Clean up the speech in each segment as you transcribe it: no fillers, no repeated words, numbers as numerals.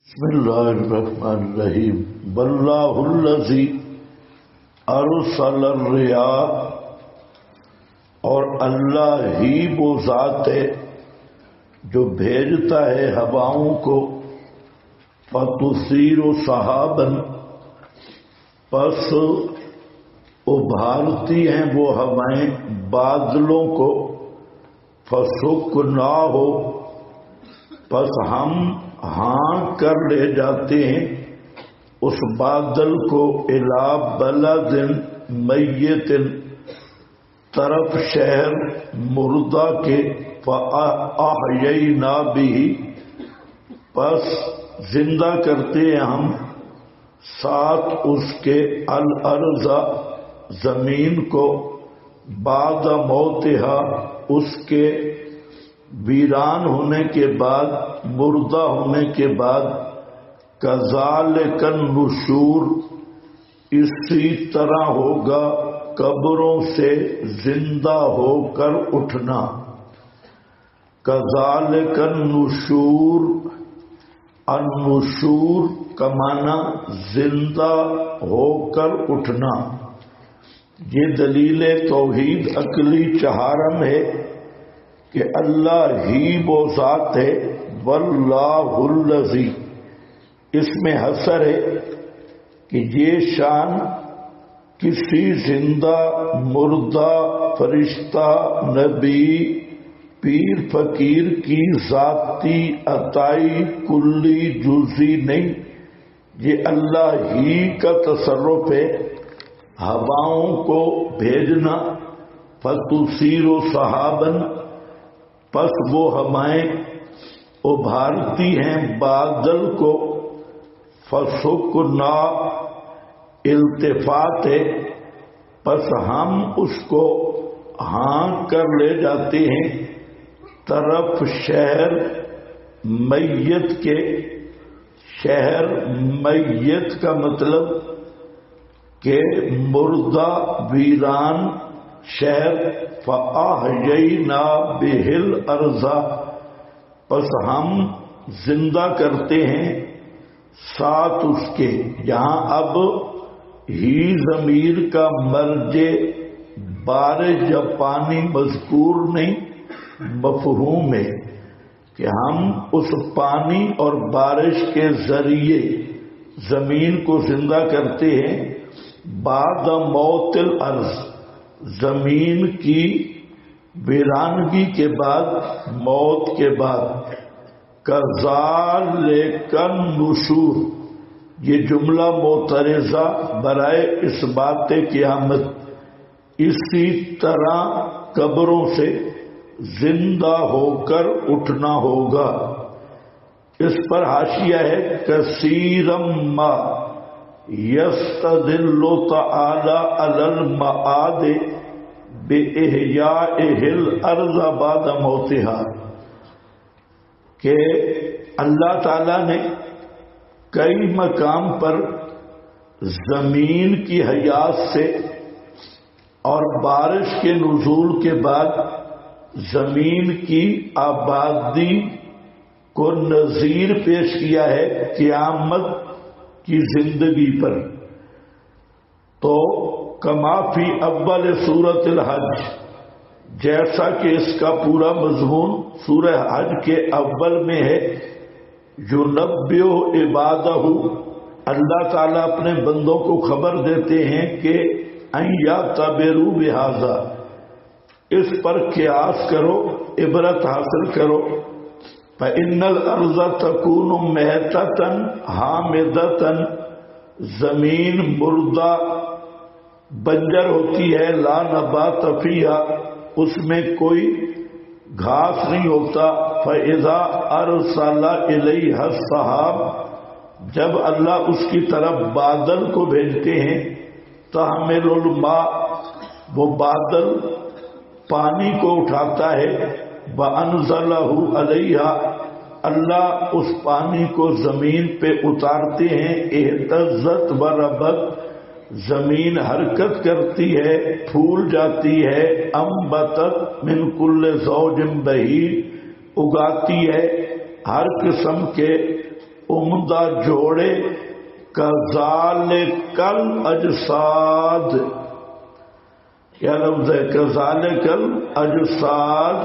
بسم اللہ الرحمن الرحیم واللہ الذی ارسل الرياح، اور اللہ ہی وہ ذات ہے جو بھیجتا ہے ہواؤں کو، فتثیر سحابا، پس ابھارتی ہیں وہ ہوائیں بادلوں کو، فسکناہ، پس ہم ہانک کر لے جاتے ہیں اس بادل کو، الی بلد میت، طرف شہر مردہ کے، فاحیینا بہ، پس زندہ کرتے ہیں ہم ساتھ اس کے، الارض، زمین کو، بعد موتہا، اس کے ویران ہونے کے بعد، مردہ ہونے کے بعد، کذالک النشور، اسی طرح ہوگا قبروں سے زندہ ہو کر اٹھنا، کذالک النشور، النشور کا معنی زندہ ہو کر اٹھنا۔ یہ دلیل توحید عقلی چہارم ہے کہ اللہ ہی وہ ذات ہے، واللہ الذی، اس میں حصر ہے کہ یہ شان کسی زندہ، مردہ، فرشتہ، نبی، پیر فقیر کی ذاتی عطائی کلی جزئی نہیں، یہ اللہ ہی کا تصرف ہے۔ ہواؤں کو بھیجنا، فتثیر سحابا، پس وہ ہوائیں ابھارتی ہیں بادل کو، فسکنا، التفات ہے، پس ہم اس کو ہانک کر لے جاتے ہیں طرف شہر میت کے۔ شہر میت کا مطلب کہ مردہ، ویران شہر، فاحیینا بہ الارض، پس ہم زندہ کرتے ہیں ساتھ اس کے۔ یہاں اب ہی ضمیر کا مرجع بارش یا پانی مذکور نہیں، مفہوم ہے کہ ہم اس پانی اور بارش کے ذریعے زمین کو زندہ کرتے ہیں، بعد موت الارض، زمین کی ویرانگی کے بعد، موت کے بعد۔ کذالک النشور، یہ جملہ معترضہ برائے اس بات قیامت، اسی طرح قبروں سے زندہ ہو کر اٹھنا ہوگا۔ اس پر حاشیہ ہے، کثیرا ما یستدل تعالی علی المعاد بإحیاء الارض بعد موتها، کہ اللہ تعالی نے کئی مقام پر زمین کی حیات سے اور بارش کے نزول کے بعد زمین کی آبادی کو نظیر پیش کیا ہے قیامت کی زندگی پر۔ تو کما فی اول سورۃ الحج، جیسا کہ اس کا پورا مضمون سورہ حج کے اول میں ہے، یُنَبِّئُ عِبَادَهُ، اللہ تعالیٰ اپنے بندوں کو خبر دیتے ہیں کہ اَن یَعْتَبِرُوا بِهَذَا، اس پر قیاس کرو، عبرت حاصل کرو۔ فَإِنَّ الْأَرْضَ تَكُونُ مَيْتَةً حَامِدَةً، زمین مردہ بنجر ہوتی ہے، لا نبات فیہا، اس میں کوئی گھاس نہیں ہوتا۔ فَإِذَا أَرْسَلَ إِلَيْهَا السَّحَابَ، جب اللہ اس کی طرف بادل کو بھیجتے ہیں، تحمل الماء، وہ بادل پانی کو اٹھاتا ہے، وَأَنزَلَهُ عَلَيْهَا، اللہ اس پانی کو زمین پہ اتارتے ہیں، اہتزت وربت، زمین حرکت کرتی ہے، پھول جاتی ہے، انبتت من کل زوج بہیج، اگاتی ہے ہر قسم کے عمدہ جوڑے کذالک الاجساد، کیا لفظ ہے؟ کذالک الاجساد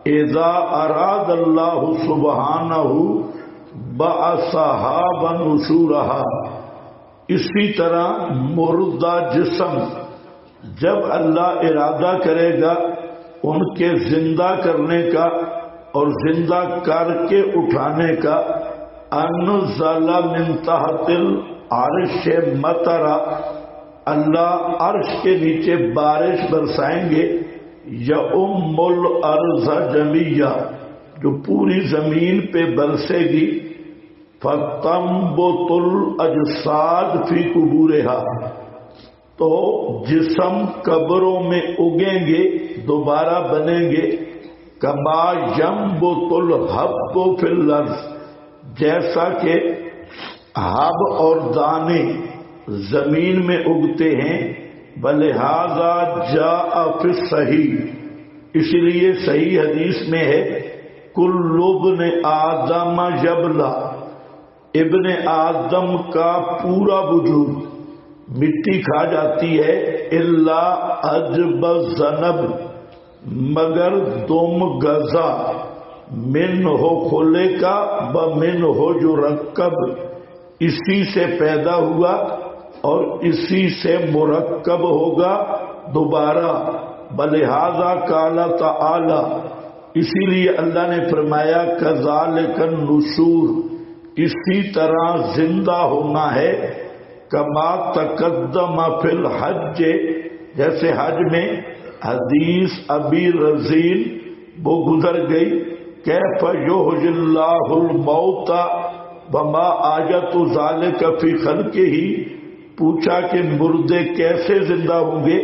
اذا اراد اللہ سبحانہ بعثھا ونشورھا، اسی طرح مردہ جسم جب اللہ ارادہ کرے گا ان کے زندہ کرنے کا اور زندہ کر کے اٹھانے کا، انزل من تحت العرش مطرا، اللہ عرش کے نیچے بارش برسائیں گے، یؤم الارض جمیعا، جو پوری زمین پہ برسے گی، فتنبت الاجساد فی قبورها، تو جسم قبروں میں اگیں گے، دوبارہ بنیں گے، کما ینبت الحب فی الارض، جیسا کہ حب اور دانے زمین میں اگتے ہیں، بلہذا جاء فی الصحیح، اس لیے صحیح حدیث میں ہے کل ابن آدم یبلا، ابن آدم کا پورا وجود مٹی کھا جاتی ہے، الا عجب الذنب، مگر دم غذا، من ہو کھلے کا بمن ہو جو رکب، اسی سے پیدا ہوا اور اسی سے مرکب ہوگا دوبارہ، بلہذا قال تعالی، اسی لیے اللہ نے فرمایا کذالک النشور، اسی طرح زندہ ہونا ہے، کما تقدم فی الحج، جیسے حج میں حدیث ابی رزین وہ گزر گئی، کیف یحیی اللہ الموت وما آیت ذلک فی خلقہ، پوچھا کہ مردے کیسے زندہ ہوں گے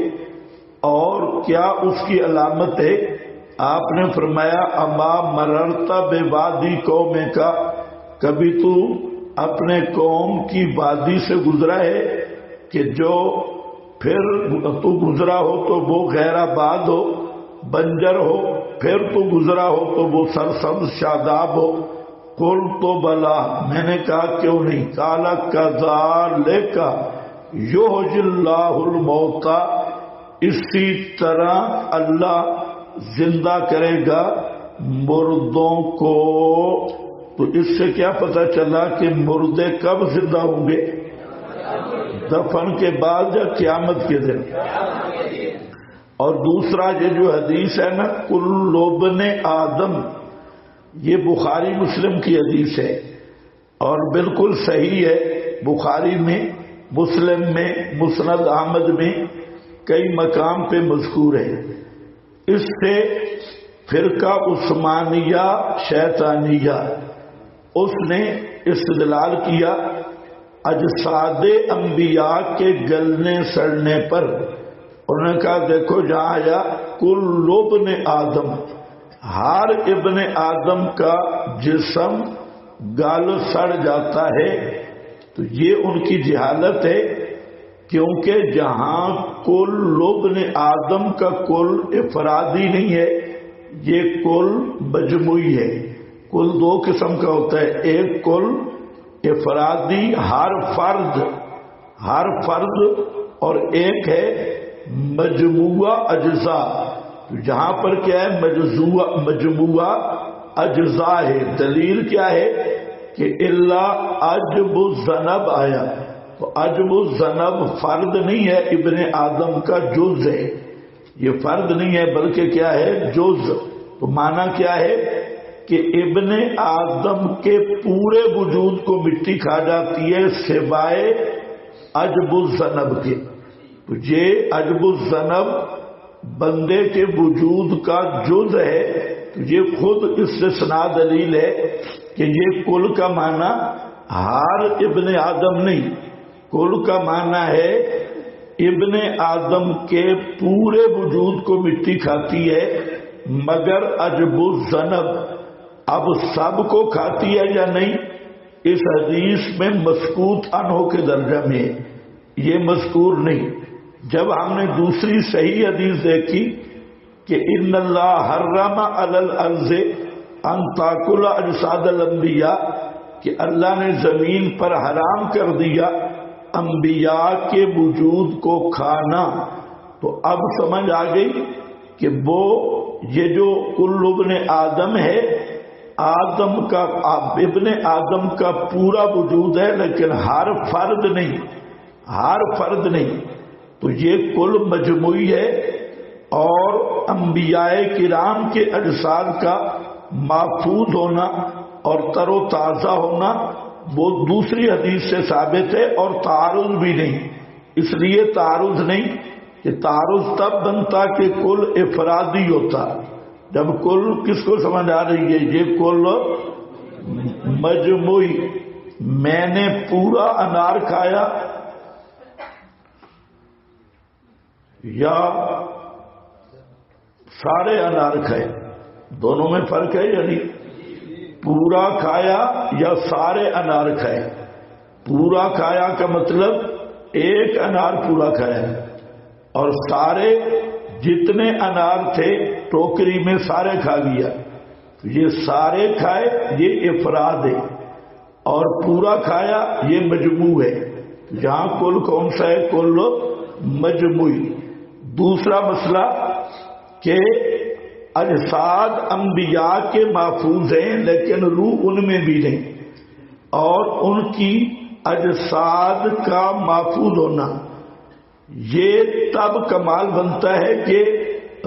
اور کیا اس کی علامت ہے؟ آپ نے فرمایا اما مررت بوادی قوم کا، کبھی تو اپنے قوم کی وادی سے گزرا ہے کہ جو پھر تو گزرا ہو تو وہ غیر آباد ہو، بنجر ہو، پھر تو گزرا ہو تو وہ سرسبز شاداب ہو؟ قل تو بلا، میں نے کہا کیوں نہیں؟ قال کذالک یحیی اللہ الموتى، اسی طرح اللہ زندہ کرے گا مردوں کو۔ تو اس سے کیا پتہ چلا کہ مردے کب زندہ ہوں گے؟ دفن کے بعد یا قیامت کے دن؟ اور دوسرا یہ جو حدیث ہے نا کل ابن آدم، یہ بخاری مسلم کی حدیث ہے اور بالکل صحیح ہے، بخاری میں، مسلم میں، مسند احمد میں کئی مقام پہ مذکور ہے۔ اس سے فرقہ عثمانیہ شیطانیہ اس نے استدلال کیا اجساد انبیاء کے گلنے سڑنے پر، انہوں نے کہا دیکھو جہاں آیا کل ابن آدم، ہر ابن آدم کا جسم گل سڑ جاتا ہے، تو یہ ان کی جہالت ہے، کیونکہ جہاں کل ابن آدم کا کل افرادی نہیں ہے، یہ کل مجموعی ہے۔ کل دو قسم کا ہوتا ہے، ایک کل افرادی ہر فرد اور ایک ہے مجموعہ اجزاء۔ تو جہاں پر کیا ہے مجموعہ اجزاء ہے، دلیل کیا ہے کہ الا عجب الذنب آیا، تو عجب الذنب فرد نہیں ہے، ابن آدم کا جز ہے، یہ فرد نہیں ہے بلکہ کیا ہے جز۔ تو معنی کیا ہے کہ ابن آدم کے پورے وجود کو مٹی کھا جاتی ہے سوائے عجب الذنب کے۔ تو یہ عجب الذنب بندے کے وجود کا جز ہے، تو یہ خود اس سے سنا دلیل ہے کہ یہ کل کا معنی ہر ابن آدم نہیں، کل کا معنی ہے ابن آدم کے پورے وجود کو مٹی کھاتی ہے، مگر عجب الذنب اب سب کو کھاتی ہے یا نہیں، اس حدیث میں مسکوت عنہ کے درجہ میں، یہ مذکور نہیں۔ جب ہم نے دوسری صحیح حدیث دیکھی کہ ان اللہ حرم علی الارض ان تاکل اجساد الانبیاء، کہ اللہ نے زمین پر حرام کر دیا انبیاء کے وجود کو کھانا، تو اب سمجھ آ گئی کہ وہ یہ جو کل ابن آدم ہے، آدم کا ابن آدم کا پورا وجود ہے، لیکن ہر فرد نہیں، ہر فرد نہیں، تو یہ کل مجموعی ہے۔ اور انبیاء کرام کے اجساد کا محفوظ ہونا اور تر و تازہ ہونا وہ دوسری حدیث سے ثابت ہے، اور تعارض بھی نہیں۔ اس لیے تعارض نہیں کہ تعارض تب بنتا کہ کل افرادی ہوتا، جب کل کس کو سمجھ آ رہی ہے؟ یہ کل مجموعی، میں نے پورا انار کھایا یا سارے انار کھائے، دونوں میں فرق ہے، یعنی پورا کھایا یا سارے انار کھائے۔ پورا کھایا کا مطلب ایک انار پورا کھایا، اور سارے جتنے انار تھے ٹوکری میں سارے کھا گیا، یہ سارے کھائے یہ افراد ہے، اور پورا کھایا یہ مجموع ہے۔ یہاں کل کون سا ہے؟ کل مجموعی۔ دوسرا مسئلہ کہ اجساد انبیاء کے محفوظ ہیں لیکن روح ان میں بھی نہیں، اور ان کی اجساد کا محفوظ ہونا یہ تب کمال بنتا ہے کہ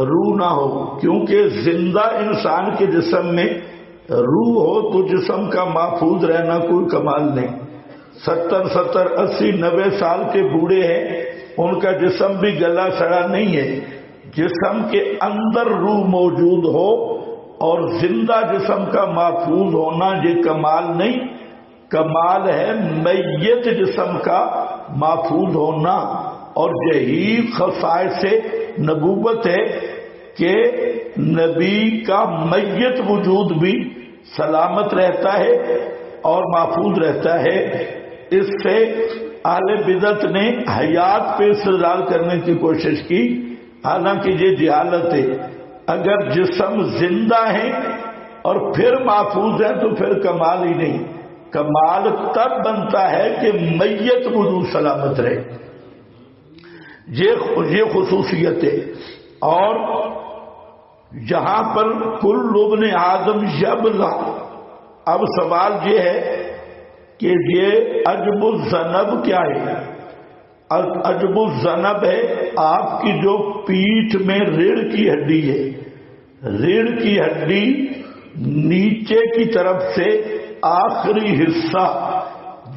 روح نہ ہو، کیونکہ زندہ انسان کے جسم میں روح ہو تو جسم کا محفوظ رہنا کوئی کمال نہیں۔ 70 80 90 سال کے بوڑھے ہیں، ان کا جسم بھی گلا سڑا نہیں ہے، جسم کے اندر روح موجود ہو اور زندہ جسم کا محفوظ ہونا یہ کمال نہیں، کمال ہے میت جسم کا محفوظ ہونا۔ اور یہی خصائص نبوت ہے کہ نبی کا میت وجود بھی سلامت رہتا ہے اور محفوظ رہتا ہے۔ اس سے اہل بدعت نے حیات پہ استدلال کرنے کی کوشش کی، حالانکہ یہ جہالت ہے۔ اگر جسم زندہ ہے اور پھر محفوظ ہے تو پھر کمال ہی نہیں، کمال تب بنتا ہے کہ میت وجود سلامت رہے، یہ خصوصیت ہے۔ اور یہاں پر کل ابن آدم یبلع، اب سوال یہ ہے کہ یہ عجب الذنب کیا ہے؟ عجب الذنب ہے آپ کی جو پیٹھ میں ریڑھ کی ہڈی ہے، ریڑھ کی ہڈی نیچے کی طرف سے آخری حصہ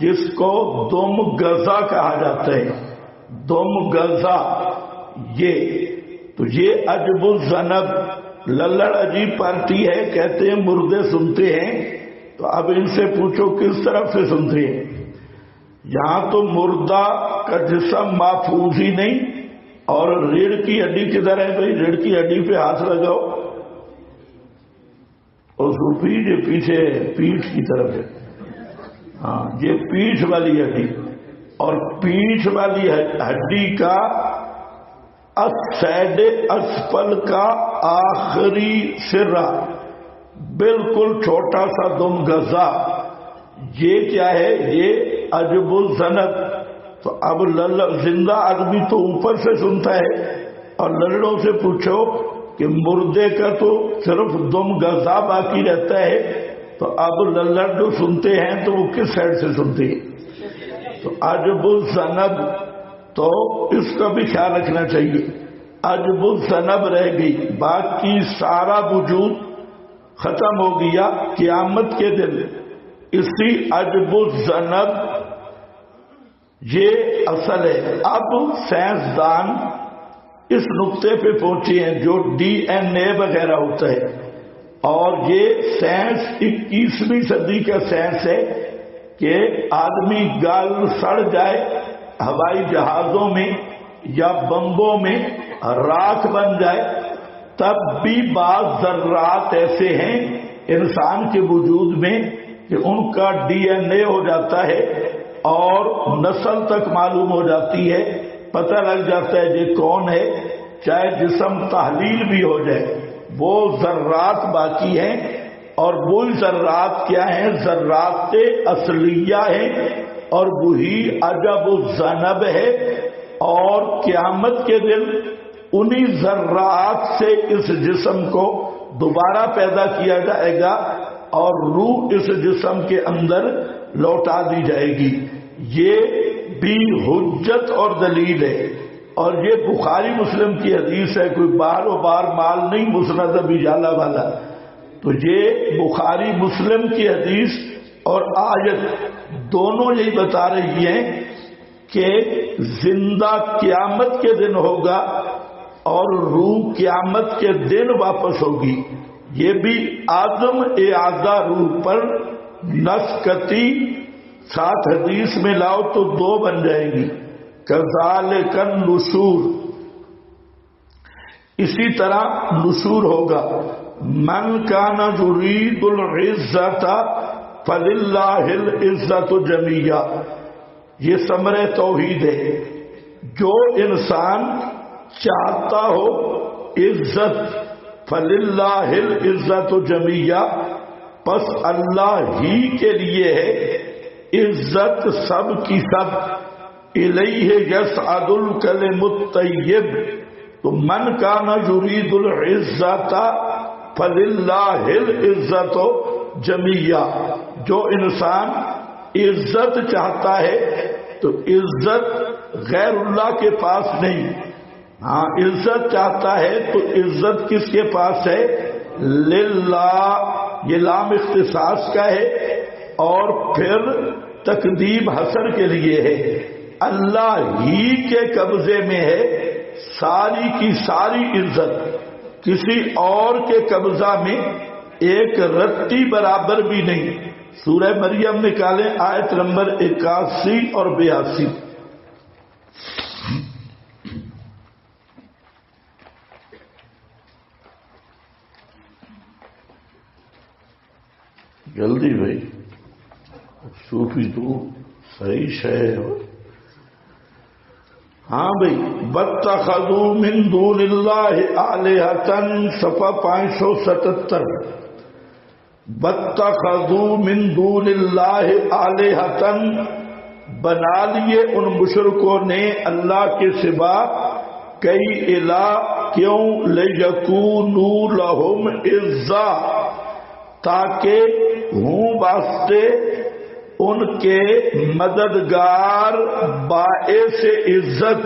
جس کو دم غزہ کہا جاتا ہے، دم غزہ، یہ عجب الذنب، للڑ عجیب پارٹی ہے، کہتے ہیں مردے سنتے ہیں، تو اب ان سے پوچھو کس طرف سے سنتے ہیں؟ یہاں تو مردہ کا جسم محفوظ ہی نہیں، اور ریڑھ کی ہڈی کدھر ہے بھائی؟ ریڑھ کی ہڈی پہ ہاتھ لگاؤ، اور صوفی یہ پیچھے پیٹھ کی طرف ہے، ہاں یہ پیٹھ والی ہڈی، اور پیٹھ والی ہڈی کا سیڈ اسفل کا آخری سرا بالکل چھوٹا سا دم غزہ، یہ کیا ہے؟ یہ عجب الذنب۔ تو اب زندہ آدمی تو اوپر سے سنتا ہے، اور لڑڑوں سے پوچھو کہ مردے کا تو صرف دم غزہ باقی رہتا ہے، تو اب لڑڑ جو سنتے ہیں تو وہ کس سائڈ سے سنتے ہیں؟ تو عجب الذنب، تو اس کا بھی خیال رکھنا چاہیے۔ عجب الذنب رہ گئی، باقی سارا وجود ختم ہو گیا قیامت کے دن۔ اسی عجب الذنب یہ اصل ہے۔ اب سائنسدان اس نقطے پہ پہنچے ہیں جو ڈی این اے وغیرہ ہوتا ہے، اور یہ سائنس 21ویں صدی کا سائنس ہے کہ آدمی گل سڑ جائے ہوائی جہازوں میں یا بمبوں میں راکھ بن جائے، تب بھی بعض ذرات ایسے ہیں انسان کے وجود میں کہ ان کا ڈی این اے ہو جاتا ہے اور نسل تک معلوم ہو جاتی ہے، پتہ لگ جاتا ہے یہ کون ہے، چاہے جسم تحلیل بھی ہو جائے، وہ ذرات باقی ہیں اور وہی ذرات کیا ہیں؟ ذرات اصلیہ ہیں، اور وہی عجب الذنب ہے، اور قیامت کے دن انہی ذرات سے اس جسم کو دوبارہ پیدا کیا جائے گا اور روح اس جسم کے اندر لوٹا دی جائے گی۔ یہ بھی حجت اور دلیل ہے، اور یہ بخاری مسلم کی حدیث ہے، کوئی بار و بار مال نہیں مسند ابی جعلا والا۔ تو یہ بخاری مسلم کی حدیث اور آیت دونوں یہی بتا رہی ہیں کہ زندہ قیامت کے دن ہوگا اور روح قیامت کے دن واپس ہوگی۔ یہ بھی آدم اعادہ روح پر نسکتی، ساتھ حدیث میں لاؤ تو دو بن جائیں گی۔ کذالک النشور، اسی طرح نشور ہوگا۔ من کان یرید العزت فللہ العزت جمیعا، یہ ثمر توحید ہے۔ جو انسان چاہتا ہو عزت، فللہ العزت جمیعا، پس اللہ ہی کے لیے ہے عزت سب کی سب۔ الیہ یصعد الکلم الطیب، تو من کان یرید العزت فللہ العزت جمیعا، جو انسان عزت چاہتا ہے تو عزت غیر اللہ کے پاس نہیں، ہاں عزت چاہتا ہے تو عزت کس کے پاس ہے؟ للہ، یہ لام اختصاص کا ہے، اور پھر تقدیم حسر کے لیے ہے۔ اللہ ہی کے قبضے میں ہے ساری کی ساری عزت، کسی اور کے قبضہ میں ایک رتی برابر بھی نہیں۔ سورہ مریم نکالیں آیت نمبر 81 اور 82۔ جلدی بھائی، صوفی تو صحیح شے ہے۔ ہاں بھائی، واتخذوا من دون اللہ آلہۃ، صفحہ 577۔ واتخذوا من دون اللہ آلہۃ، بنا لیے ان مشرکوں نے اللہ کے سوا کئی الہ، کیوں؟ لیکونوا لہم عزا، تاکہ ہوں واسطے ان کے مددگار باعث عزت،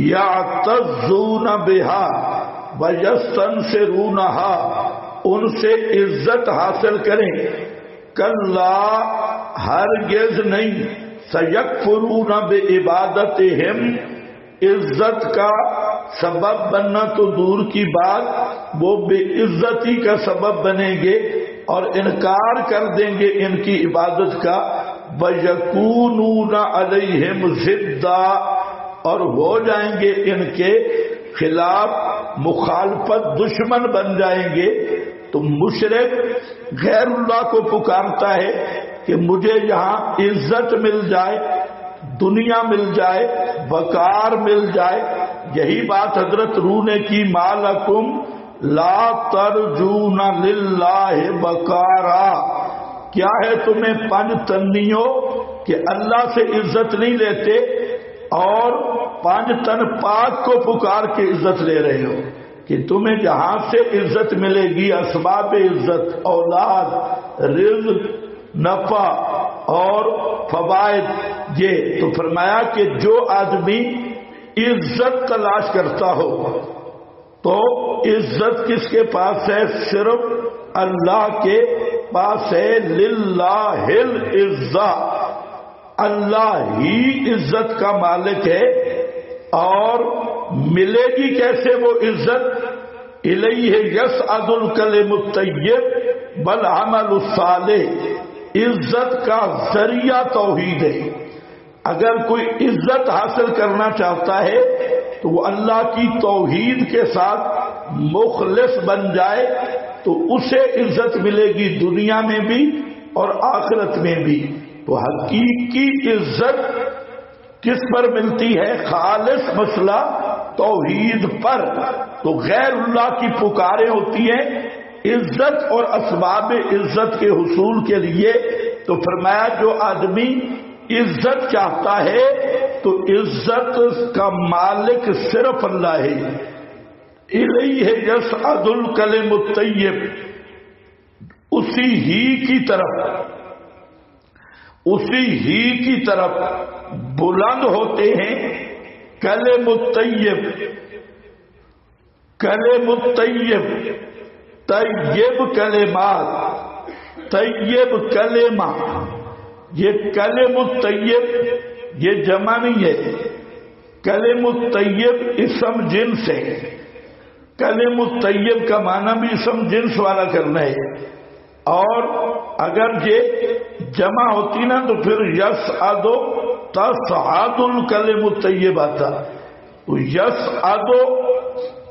یعتزون بہا ویستنصرونہا، ان سے عزت حاصل کریں۔ کلا، ہرگز نہیں، سیکفرون بعبادتہم، عزت کا سبب بننا تو دور کی بات، وہ بے عزتی کا سبب بنیں گے اور انکار کر دیں گے ان کی عبادت کا۔ وَيَكُونُونَ عَلَيْهِمْ ضِدًّا، اور ہو جائیں گے ان کے خلاف مخالفت، دشمن بن جائیں گے۔ تو مشرک غیر اللہ کو پکارتا ہے کہ مجھے یہاں عزت مل جائے، دنیا مل جائے، وقار مل جائے۔ یہی بات حضرت روح نے کی، مالکم لا ترجون للہ وقارا، کیا ہے تمہیں پنج تنیوں کہ اللہ سے عزت نہیں لیتے اور پانچ تن پاک کو پکار کے عزت لے رہے ہو، کہ تمہیں جہاں سے عزت ملے گی، اسباب عزت، اولاد، رزق، نفع اور فوائد، یہ تو فرمایا کہ جو آدمی عزت تلاش کرتا ہو تو عزت کس کے پاس ہے؟ صرف اللہ کے پاس ہے۔ للہ العزہ، اللہ ہی عزت کا مالک ہے، اور ملے گی کیسے وہ عزت؟ الیہ یصعد الکلم الطیب والعمل الصالح، عزت کا ذریعہ توحید ہے۔ اگر کوئی عزت حاصل کرنا چاہتا ہے تو وہ اللہ کی توحید کے ساتھ مخلص بن جائے تو اسے عزت ملے گی دنیا میں بھی اور آخرت میں بھی۔ تو حقیقی عزت کس پر ملتی ہے؟ خالص مسئلہ توحید پر۔ تو غیر اللہ کی پکاریں ہوتی ہیں عزت اور اسباب عزت کے حصول کے لیے تو فرمایا جو آدمی عزت چاہتا ہے تو عزت کا مالک صرف اللہ ہے. الیہ یصعد الکلم الطیب، اسی ہی کی طرف بلند ہوتے ہیں کلم الطیب. کلم الطیب، طیب کلمات، طیب کلمہ. یہ کلم الطیب یہ جمع نہیں ہے، کلم الطیب اسم جنس ہے. کلم الطیب کا معنی بھی اسم جنس والا کرنا ہے، اور اگر یہ جمع ہوتی نا تو پھر یصعد تصعد الکلم الطیب آتا. تو یصعد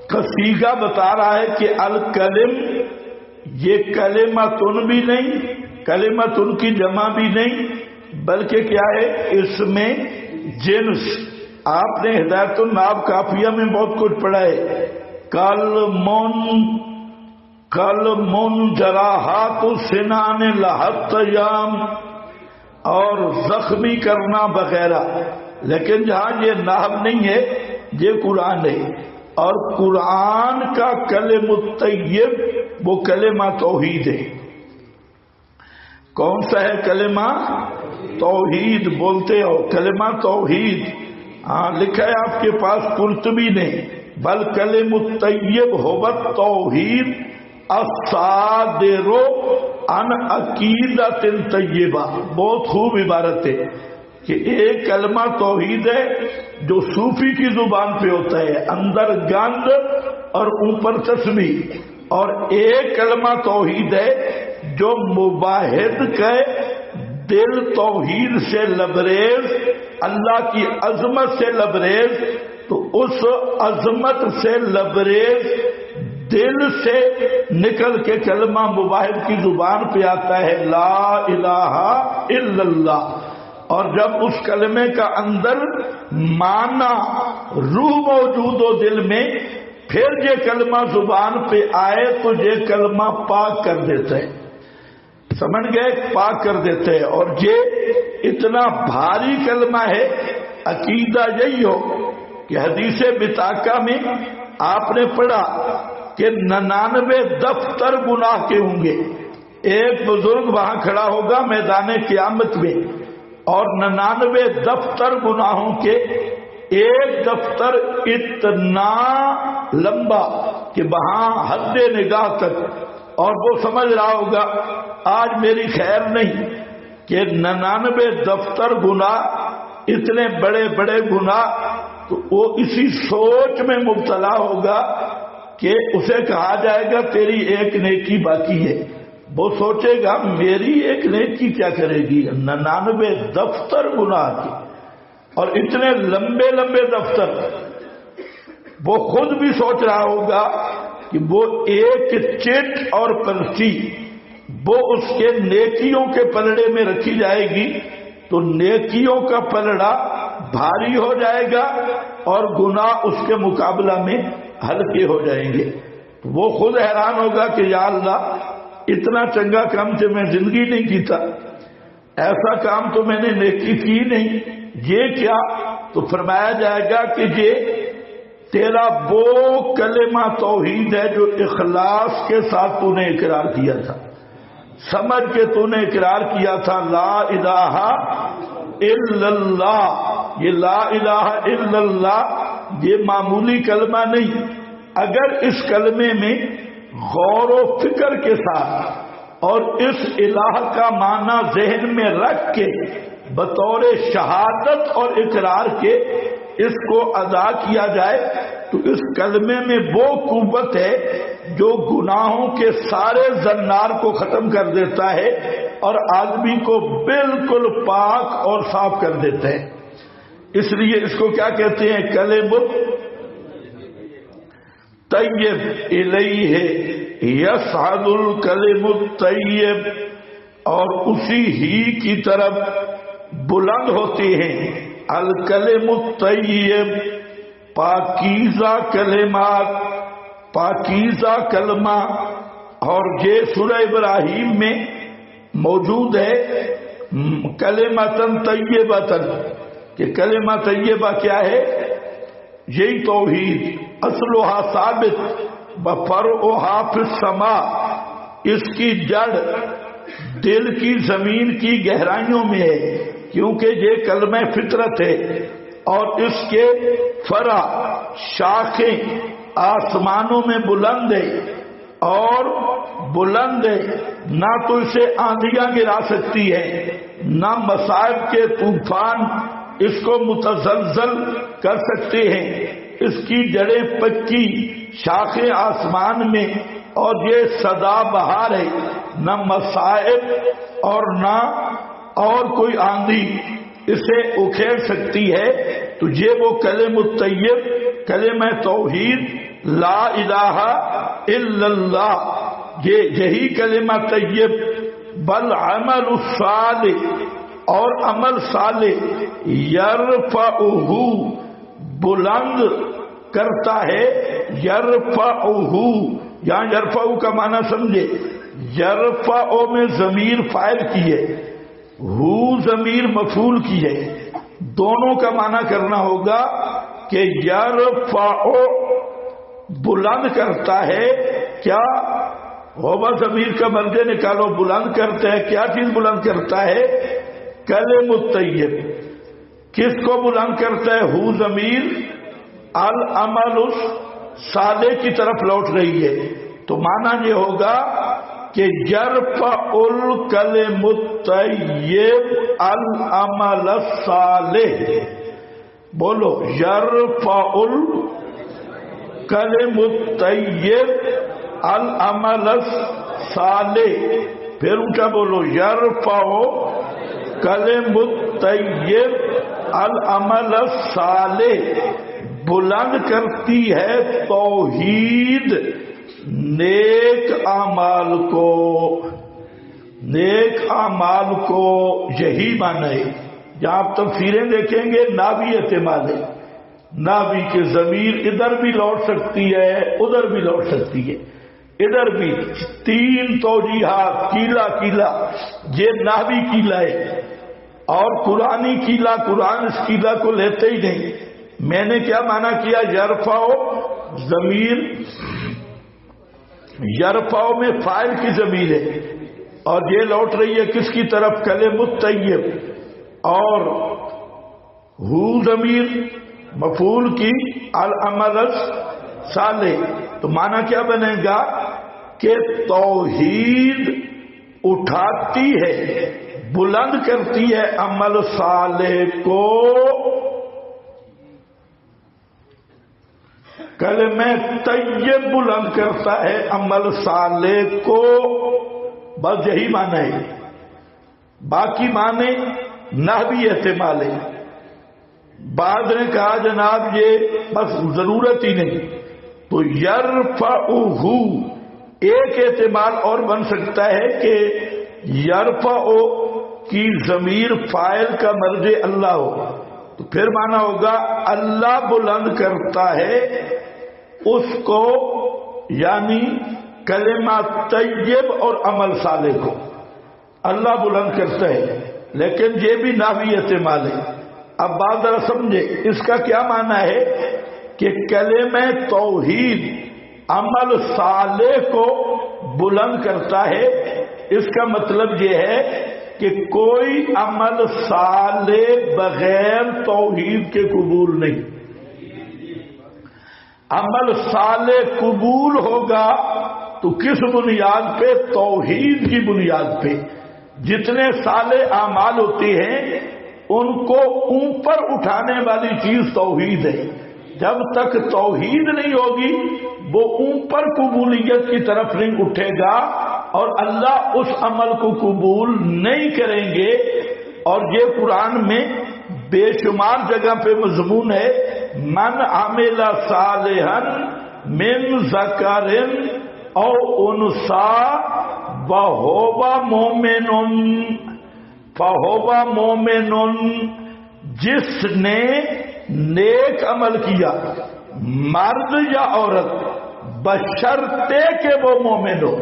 کا صیغہ بتا رہا ہے کہ الکلم یہ کلمتن بھی نہیں، کلمتن کی جمع بھی نہیں، بلکہ کیا ہے اس میں جنس. آپ نے ہدایت الناب کافیہ میں بہت کچھ پڑھا ہے. کلمن جراحات السنان لحت یام، اور زخمی کرنا وغیرہ. لیکن جہاں یہ نحو نہیں ہے یہ قرآن ہے، اور قرآن کا کلم الطیب وہ کلمہ توحید ہے. کون سا ہے کلمہ توحید؟ بولتے ہو کلمہ توحید. ہاں لکھا ہے آپ کے پاس قرطبی نے، بل کلم الطیب هو التوحید الصادر عن عقیدۃ طیبہ. بہت خوب عبارت ہے کہ ایک کلمہ توحید ہے جو صوفی کی زبان پہ ہوتا ہے، اندر گند اور اوپر تسبیح. اور ایک کلمہ توحید ہے جو مباحد کے دل توحید سے لبریز، اللہ کی عظمت سے لبریز. تو اس عظمت سے لبریز دل سے نکل کے کلمہ مباحد کی زبان پہ آتا ہے لا الہ الا اللہ. اور جب اس کلمے کا اندر معنی روح موجود ہو دل میں، پھر یہ کلمہ زبان پہ آئے تو یہ کلمہ پاک کر دیتا ہے. سمجھ گئے؟ پاک کر دیتے ہیں. اور یہ اتنا بھاری کلمہ ہے. عقیدہ یہی ہو کہ حدیث بطاقہ میں آپ نے پڑھا کہ 99 دفتر گناہ کے ہوں گے. ایک بزرگ وہاں کھڑا ہوگا میدان قیامت میں، اور 99 دفتر گناہوں کے ایک دفتر اتنا لمبا کہ وہاں حد نگاہ تک، اور وہ سمجھ رہا ہوگا آج میری خیر نہیں کہ 99 دفتر گناہ، اتنے بڑے بڑے گناہ. تو وہ اسی سوچ میں مبتلا ہوگا کہ اسے کہا جائے گا تیری ایک نیکی باقی ہے. وہ سوچے گا میری ایک نیکی کیا کرے گی؟ 99 دفتر گناہ کی، اور اتنے لمبے لمبے دفتر. وہ خود بھی سوچ رہا ہوگا کہ وہ ایک چٹ اور پرچی وہ اس کے نیکیوں کے پلڑے میں رکھی جائے گی تو نیکیوں کا پلڑا بھاری ہو جائے گا اور گناہ اس کے مقابلہ میں ہلکے ہو جائیں گے. وہ خود حیران ہوگا کہ یا اللہ اتنا چنگا کام جو میں زندگی نہیں کیتا، ایسا کام تو میں نے نیکی کی نہیں، یہ کیا؟ تو فرمایا جائے گا کہ یہ تیرا وہ کلمہ توحید ہے جو اخلاص کے ساتھ تو نے اقرار کیا تھا، سمجھ کے تو نے اقرار کیا تھا لا الہ الا اللہ. یہ لا الہ الا اللہ یہ معمولی کلمہ نہیں. اگر اس کلمے میں غور و فکر کے ساتھ اور اس الہ کا معنی ذہن میں رکھ کے بطور شہادت اور اقرار کے اس کو ادا کیا جائے تو اس کلمے میں وہ قوت ہے جو گناہوں کے سارے زنار کو ختم کر دیتا ہے اور آدمی کو بالکل پاک اور صاف کر دیتا ہے. اس لیے اس کو کیا کہتے ہیں؟ کلم طیب. الیہ یصعد الکلم الطیب، اور اسی ہی کی طرف بلند ہوتے ہیں الکلم الطیب، پاکیزہ کلمات، پاکیزہ کلمہ. اور یہ سورہ ابراہیم میں موجود ہے کلمۃ طیبۃ، کہ کلمہ طیبہ کیا ہے؟ یہی توحید، اصلھا ثابت وفرعھا فی السماء، اس کی جڑ دل کی زمین کی گہرائیوں میں ہے، کیونکہ یہ کلمہ فطرت ہے، اور اس کے فرع شاخیں آسمانوں میں بلند ہے، اور بلند ہے، نہ تو اسے آندھیاں گرا سکتی ہے، نہ مصائب کے طوفان اس کو متزلزل کر سکتے ہیں، اس کی جڑیں پکی، شاخیں آسمان میں، اور یہ سدا بہار ہے، نہ مصائب اور نہ اور کوئی آندھی اسے اکھیڑ سکتی ہے۔ تو یہ وہ کلم الطیب، کلمہ توحید، لا الہ الا اللہ، یہی کلمہ طیب، بل عمل الصالح، اور عمل صالح، یرفعہ، بلند کرتا ہے، یرفعہ، یہاں یرفعہ کا معنی سمجھے، یرفعہ میں ضمیر فاعل کی ہے، ہو ضمیر مفعول کی ہے، دونوں کا معنی کرنا ہوگا کہ یرفع بلند کرتا ہے، کیا ہوبا ضمیر کا مرجع نکالو، بلند کرتا ہے، کیا چیز بلند کرتا ہے؟ کلم الطیب۔ کس کو بلند کرتا ہے؟ ہو ضمیر العمل الصالح کی طرف لوٹ رہی ہے، تو معنی یہ ہوگا کہ یرفع الکلم الطیب العمل الصالح، بولو یرفع الکلم الطیب العمل الصالح، پھر اونچا بولو یرفع کلم الطیب العمل الصالح، بلند کرتی ہے توحید نیک اعمال کو، نیک اعمال کو، یہی معنی ہے۔ جہاں آپ تفسیریں دیکھیں گے ناوی احتمال ہے، ناوی کے ضمیر ادھر بھی لوٹ سکتی ہے، ادھر بھی لوٹ سکتی ہے، ادھر بھی، تین توجیحات، کیلا کیلا، یہ ناوی کیلا ہے، اور قرآنی کیلا، قرآن اس کیلا کو لیتے ہی نہیں۔ میں نے کیا معنی کیا؟ یرفع ضمیر، یرفع میں فاعل کی ضمیر ہے، اور یہ لوٹ رہی ہے کس کی طرف؟ کلم الطیب، اور ہو ضمیر مفعول کی، العمل الصالح، تو معنی کیا بنے گا کہ توحید اٹھاتی ہے، بلند کرتی ہے عمل صالح کو، کلمہ طیب بلند کرتا ہے عمل صالح کو، بس یہی معنی ہے، باقی معنی نحوی احتمال ہے۔ بعد نے کہا جناب یہ بس ضرورت ہی نہیں، تو یرفعہ ایک احتمال اور بن سکتا ہے کہ یرفع کی ضمیر فاعل کا مرجع اللہ ہو، تو پھر معنی ہوگا اللہ بلند کرتا ہے اس کو، یعنی کلمہ طیب اور عمل صالح کو اللہ بلند کرتا ہے، لیکن یہ بھی نحوی احتمال ہے۔ اب بات ذرا سمجھے، اس کا کیا معنی ہے کہ کلمہ توحید عمل صالح کو بلند کرتا ہے، اس کا مطلب یہ ہے کہ کوئی عمل صالح بغیر توحید کے قبول نہیں۔ عمل صالح قبول ہوگا تو کس بنیاد پہ؟ توحید کی بنیاد پہ۔ جتنے صالح اعمال ہوتے ہیں ان کو اوپر اٹھانے والی چیز توحید ہے، جب تک توحید نہیں ہوگی وہ اوپر قبولیت کی طرف نہیں اٹھے گا، اور اللہ اس عمل کو قبول نہیں کریں گے۔ اور یہ قرآن میں بے شمار جگہ پہ مضمون ہے، من عمل صالحا من ذکر او انثی وہو مؤمن فہو مؤمن، جس نے نیک عمل کیا، مرد یا عورت، بشرطے کہ وہ مومن ہو،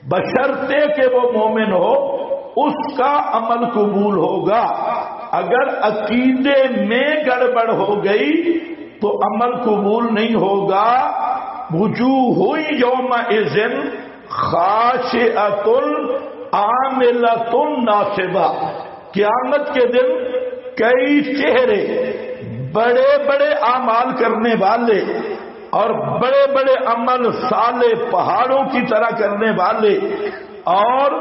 بشرطے کہ وہ مومن ہو اس کا عمل قبول ہوگا. اگر عقیدے میں گڑبڑ ہو گئی تو عمل قبول نہیں ہوگا. وجوہ یومئذ خاشعۃ عاملۃ ناصبہ. قیامت کے دن کئی چہرے بڑے بڑے اعمال کرنے والے اور بڑے بڑے عمل صالح پہاڑوں کی طرح کرنے والے اور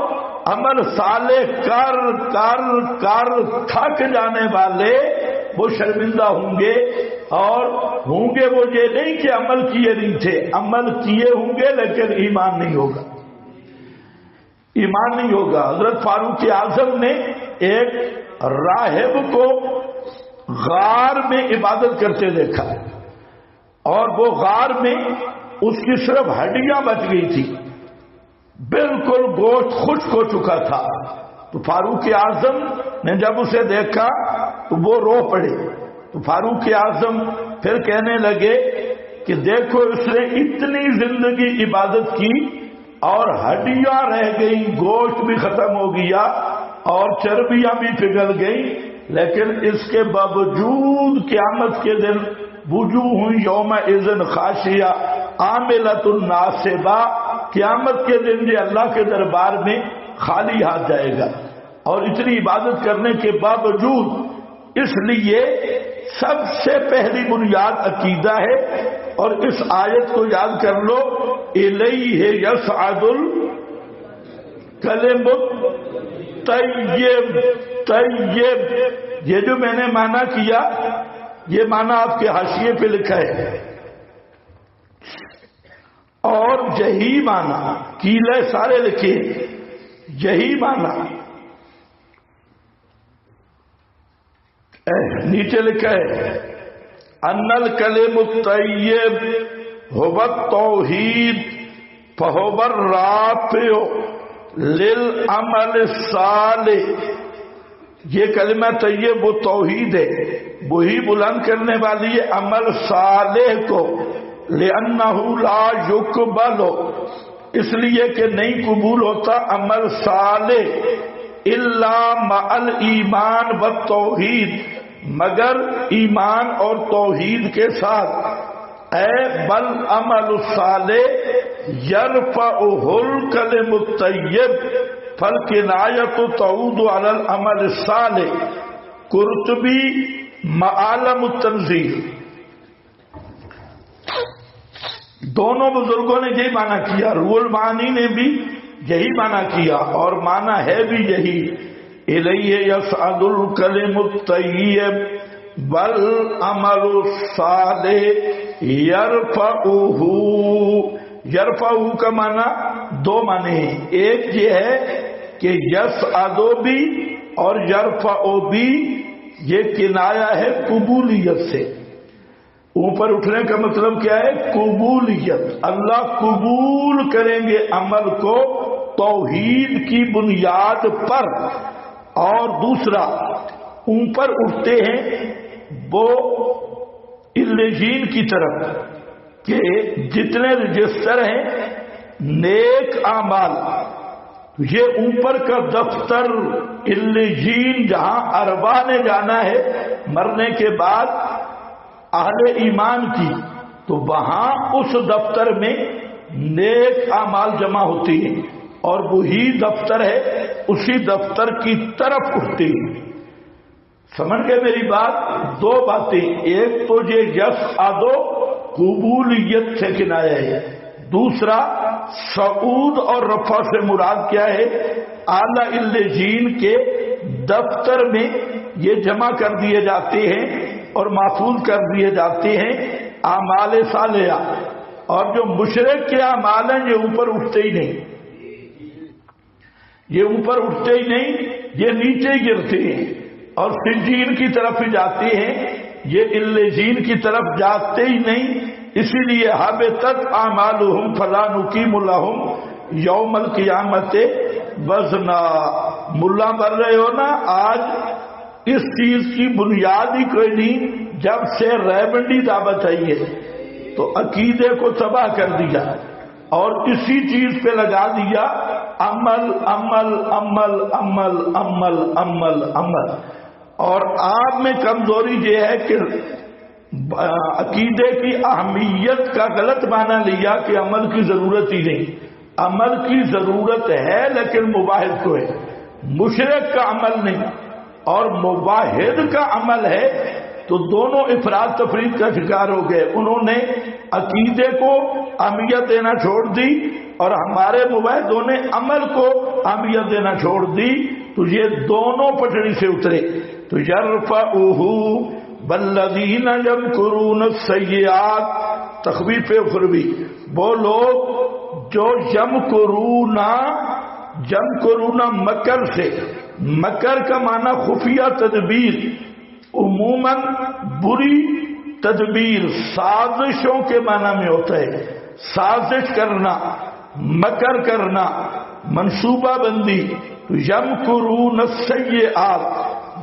عمل صالح کر کر کر تھک جانے والے وہ شرمندہ ہوں گے. اور ہوں گے وہ یہ نہیں کہ عمل کیے نہیں تھے، عمل کیے ہوں گے لیکن ایمان نہیں ہوگا، ایمان نہیں ہوگا. حضرت فاروق اعظم نے ایک راہب کو غار میں عبادت کرتے دیکھا اور وہ غار میں اس کی صرف ہڈیاں بچ گئی تھی، بالکل گوشت خشک ہو چکا تھا. تو فاروق اعظم نے جب اسے دیکھا تو وہ رو پڑے. تو فاروق اعظم پھر کہنے لگے کہ دیکھو اس نے اتنی زندگی عبادت کی اور ہڈیاں رہ گئی، گوشت بھی ختم ہو گیا اور چربیاں بھی پگھل گئی، لیکن اس کے باوجود قیامت کے دن وجوہ یومئذ خاشعہ عاملۃ ناصبہ، قیامت کے دن یہ اللہ کے دربار میں خالی ہاتھ جائے گا. اور اتنی عبادت کرنے کے باوجود، اس لیے سب سے پہلی بنیاد عقیدہ ہے. اور اس آیت کو یاد کر لو، الیہ یصعد الکلم الطیب. طیب یہ جو میں نے معنی کیا، یہ معنی آپ کے حاشیے پہ لکھا ہے. اور یہی معنی کیلے سارے لکھے، یہی معنی نیچے لکھا ہے ان الکلم الطیب هو التوحید فهو الرافع للعمل الصالح. یہ کلمہ طیب وہ توحید ہے، وہی بلند کرنے والی ہے عمل صالح کو. لأنه لا يقبل، اس لیے کہ نہیں قبول ہوتا عمل صالح الا مع الایمان والتوحید، مگر ایمان اور توحید کے ساتھ. اے بل عمل الصالح یرفعہ الکلم الطیب فالکنایۃ تعود علی العمل الصالح. قرطبی معالم التنزیل. دونوں بزرگوں نے یہی معنی کیا، روح المعانی نے بھی یہی معنی کیا اور معنی ہے بھی یہی. الیہ یصعد الکلم الطیب والعمل الصالح یرفعہ. یرفعہ کا معنی دو معنی ہیں، ایک یہ ہے کہ یصعد بھی اور یرفعہ بھی، یہ کنایا ہے قبولیت سے. اوپر اٹھنے کا مطلب کیا ہے؟ قبولیت. اللہ قبول کریں گے عمل کو توحید کی بنیاد پر. اور دوسرا اوپر اٹھتے ہیں وہ الجین کی طرف کہ جتنے رجسٹر ہیں نیک اعمال، یہ اوپر کا دفتر الجین جہاں ارواح نے جانا ہے مرنے کے بعد اہل ایمان کی، تو وہاں اس دفتر میں نیک اعمال جمع ہوتی ہیں اور وہی دفتر ہے، اسی دفتر کی طرف اٹھتی ہیں. سمجھ گئے میری بات؟ دو باتیں، ایک تو یہ یصعد قبولیت سے کنایا ہے، دوسرا صعود اور رفع سے مراد کیا ہے؟ اعلی الجین کے دفتر میں یہ جمع کر دیے جاتے ہیں اور محفوظ کر دیے جاتے ہیں اعمال صالحہ. اور جو مشرک کے اعمال ہیں یہ اوپر اٹھتے ہی نہیں، یہ اوپر اٹھتے ہی نہیں، یہ نیچے ہی گرتے ہیں اور سجین کی طرف ہی جاتے ہیں، یہ الجین کی طرف جاتے ہی نہیں. اسی لیے حبطت اعمالہم فلا نقیم لہم یوم القیامت وزنا. ملا بن رہے ہو نا آج، اس چیز کی بنیاد ہی کوئی نہیں. جب سے ریونڈی دعوت آئی ہے تو عقیدے کو تباہ کر دیا اور اسی چیز پہ لگا دیا عمل عمل عمل عمل عمل عمل عمل. اور آپ میں کمزوری یہ ہے کہ عقیدے کی اہمیت کا غلط معنی لیا کہ عمل کی ضرورت ہی نہیں. عمل کی ضرورت ہے لیکن مباحث کو ہے، مشرک کا عمل نہیں اور مباحث کا عمل ہے. تو دونوں افراد تفرید کا شکار ہو گئے. انہوں نے عقیدے کو اہمیت دینا چھوڑ دی اور ہمارے مباحثوں نے عمل کو اہمیت دینا چھوڑ دی. تو یہ دونوں پٹڑی سے اترے. تو یرفعہ والذین یمکرون السیئات، تخویف اخروی، وہ لوگ جو یمکرون مکر سے، مکر کا معنی خفیہ تدبیر، عموماً بری تدبیر سازشوں کے معنی میں ہوتا ہے. سازش کرنا، مکر کرنا، منصوبہ بندی. تو یمکرون السیئات،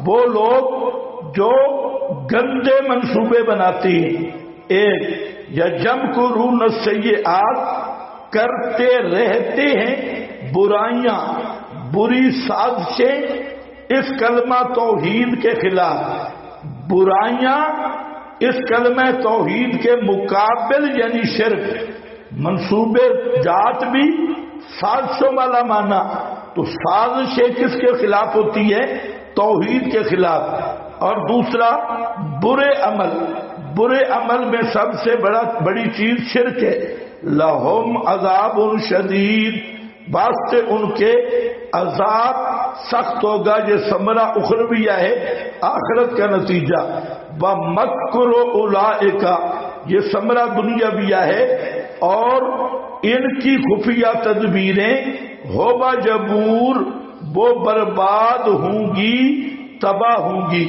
وہ لوگ جو گندے منصوبے بناتے ہیں. ایک یا یمکرون السیئات، کرتے رہتے ہیں برائیاں، بری سازشیں اس کلمہ توحید کے خلاف. برائیاں اس کلمہ توحید کے مقابل یعنی شرک. منصوبے جات بھی سازشوں والا معنی. تو سازشیں کس کے خلاف ہوتی ہے؟ توحید کے خلاف. اور دوسرا برے عمل. برے عمل میں سب سے بڑی چیز شرک ہے. لہم عذاب شدید، واسطے ان کے عذاب سخت ہوگا. یہ ثمرہ اخرویہ ہے، آخرت کا نتیجہ. وَمَكْرُ أُولَئِكَ، یہ ثمرہ دنیاویہ ہے. اور ان کی خفیہ تدبیریں ہوبا جبور، وہ برباد ہوں گی، تباہ ہوں گی.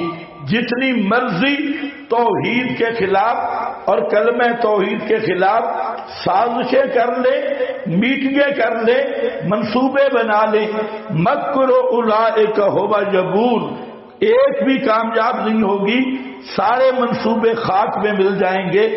جتنی مرضی توحید کے خلاف اور کلمہ توحید کے خلاف سازشیں کر لے، میٹنگیں کر لے، منصوبے بنا لے، مکر اولئک ہوبا جبور، ایک بھی کامیاب نہیں ہوگی. سارے منصوبے خاک میں مل جائیں گے.